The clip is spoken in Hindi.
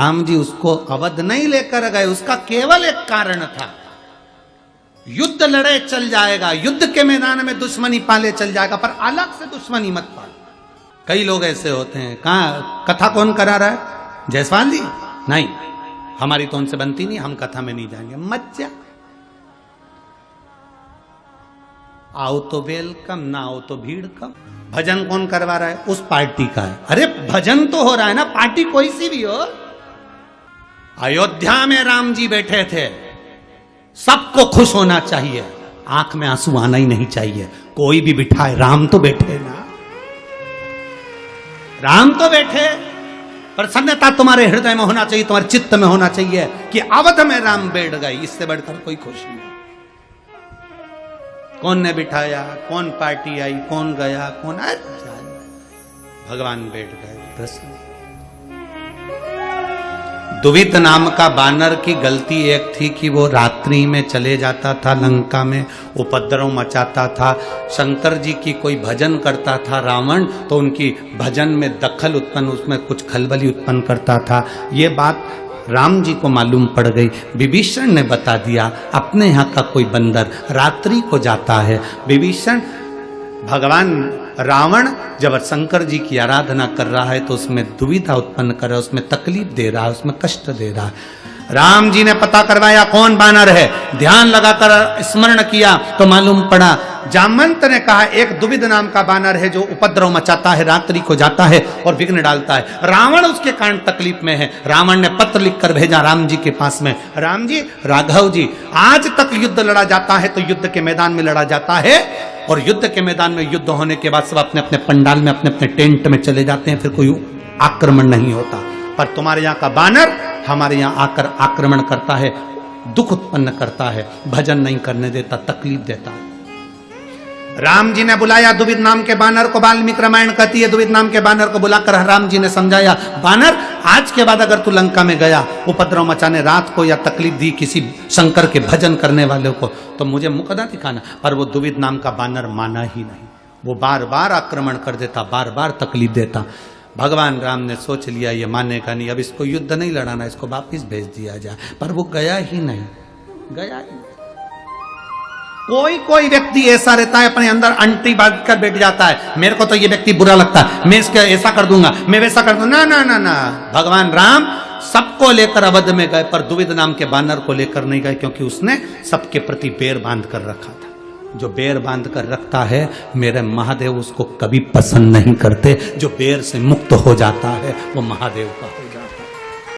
राम जी उसको अवध नहीं लेकर गए, उसका केवल एक कारण था, युद्ध लड़े चल जाएगा, युद्ध के मैदान में दुश्मनी पाले चल जाएगा, पर अलग से दुश्मनी मत पाल। कई लोग ऐसे होते हैं, कहाँ कथा कौन करा रहा है? जायसवाल जी? नहीं, हमारी तो उनसे बनती नहीं, हम कथा में नहीं जाएंगे। मत जा, आओ तो वेलकम, ना आओ तो भीड़ कम। भजन कौन करवा रहा है? उस पार्टी का है। अरे भजन तो हो रहा है ना, पार्टी कोई सी भी हो। अयोध्या में राम जी बैठे थे, सबको खुश होना चाहिए, आंख में आंसू आना ही नहीं चाहिए। कोई भी बिठाए, राम तो बैठे ना, राम तो बैठे। प्रसन्नता तुम्हारे हृदय में होना चाहिए, तुम्हारे चित्त में होना चाहिए कि अवध में राम बैठ गए। इससे बढ़कर कोई खुशी नहीं। कौन ने बिठाया, कौन पार्टी आई, कौन गया, कौन आया, भगवान बैठ गए प्रसन्न। दुवित नाम का बानर की गलती एक थी कि वो रात्रि में चले जाता था लंका में, उपद्रव मचाता था। शंकर जी की कोई भजन करता था रावण, तो उनकी भजन में दखल उत्पन्न, उसमें कुछ खलबली उत्पन्न करता था। ये बात राम जी को मालूम पड़ गई। विभीषण ने बता दिया, अपने यहाँ का कोई बंदर रात्रि को जाता है। विभीषण, भगवान रावण जब शंकर जी की आराधना कर रहा है तो उसमें दुविधा उत्पन्न कर रहा है, उसमें तकलीफ दे रहा है, उसमें कष्ट दे रहा है। राम जी ने पता करवाया कौन बानर है, ध्यान लगाकर स्मरण किया तो मालूम पड़ा, जामवंत ने कहा एक दुविध नाम का बानर है जो उपद्रव मचाता है, रात्रि को जाता है और विघ्न डालता है। रावण उसके कारण तकलीफ में है। रावण ने पत्र लिखकर भेजा राम जी के पास में, राम जी, राघव जी, आज तक युद्ध लड़ा जाता है तो युद्ध के मैदान में लड़ा जाता है, और युद्ध के मैदान में युद्ध होने के बाद सब अपने अपने पंडाल में, अपने अपने टेंट में चले जाते हैं, फिर कोई आक्रमण नहीं होता। पर तुम्हारे यहाँ का बानर हमारे यहाँ आकर आक्रमण करता है, दुख उत्पन्न करता है, भजन नहीं करने देता, तकलीफ देता है। राम जी ने बुलाया दुविध नाम के बानर को, वाल्मीकि रामायण कहती है दुविध नाम के बानर को बुलाकर राम जी ने समझाया, बानर आज के बाद अगर तू लंका में गया उपद्रव मचाने रात को, या तकलीफ दी किसी शंकर के भजन करने वाले को, तो मुझे मुकद्दमा दिखाना। पर वो दुविध नाम का बानर माना ही नहीं, वो बार बार आक्रमण कर देता, बार बार तकलीफ देता। भगवान राम ने सोच लिया ये मानेगा नहीं, अब इसको युद्ध नहीं लड़ाना, इसको वापिस भेज दिया जाए। पर वो गया ही नहीं, गया ही नहीं। कोई कोई व्यक्ति ऐसा रहता है, अपने अंदर अंटी बांध कर बैठ जाता है, मेरे को तो ये व्यक्ति बुरा लगता है, मैं इसके ऐसा कर दूंगा, मैं वैसा कर दूंगा। ना ना ना ना, भगवान राम सबको लेकर अवध में गए, पर दुविध नाम के बानर को लेकर नहीं गए, क्योंकि उसने सबके प्रति बैर बांध कर रखा था। जो बैर बांध कर रखता है मेरे महादेव उसको कभी पसंद नहीं करते, जो बैर से मुक्त हो जाता है वो महादेव का है।